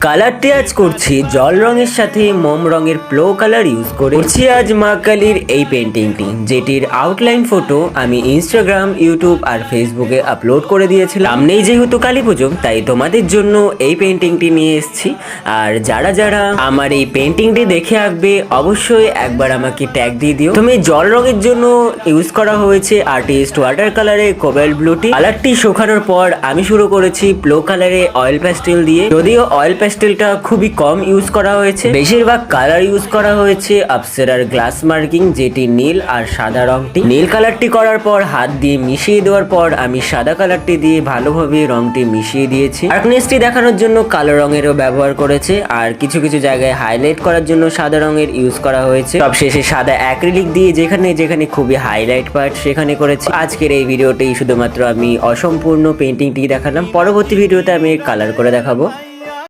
কালারটি আজ করছি জল রঙের সাথে মোম রঙের প্লো কালার ইউজ করছি আজ মা কালীর এই পেন্টিংটি, যেটির আউটলাইন ফটো আমি ইনস্টাগ্রাম, ইউটিউব আর ফেসবুকে আপলোড করে দিয়েছিলাম। সামনেই যেহেতু কালী পুজো, তাই তোমাদের জন্য এই পেন্টিংটি নিয়ে এসেছি। আর যারা যারা আমার এই পেন্টিংটি দেখে আঁকবে, অবশ্যই একবার আমাকে ট্যাগ দিয়ে দিও। তুমি জল রঙের জন্য ইউজ করা হয়েছে আর্টিস্ট ওয়াটার কালারে কোবাল্ট ব্লুটি। কালারটি শুকানোর পর আমি শুরু করেছি প্লো কালারে অয়েল প্যাস্টেল দিয়ে। যদিও অয়েল প্যাস্টেলটা খুবই কম ইউজ করা হয়েছে, বেশিরভাগ কালার ইউজ করা হয়েছে আপসেরার গ্লাস মার্কিং, যেটি নীল আর সাদা রংটি। নীল কালারটি করার পর হাত দিয়ে মিশিয়ে দেওয়ার পর আমি সাদা কালারটি দিয়ে ভালোভাবে রংটি মিশিয়ে দিয়েছি। ডার্কনেসটি দেখানোর জন্য কালো রঙেরও ব্যবহার করেছে, আর কিছু কিছু জায়গায় হাইলাইট করার জন্য সাদা রঙের ইউজ করা হয়েছে। সবশেষে সাদা অ্যাক্রিলিক দিয়ে যেখানে যেখানে খুবই হাইলাইট পার্ট সেখানে করেছি। আজকের এই ভিডিওটি শুধুমাত্র আমি অসম্পূর্ণ পেন্টিংটি দেখালাম, পরবর্তী ভিডিওতে আমি কালার করে দেখাবো।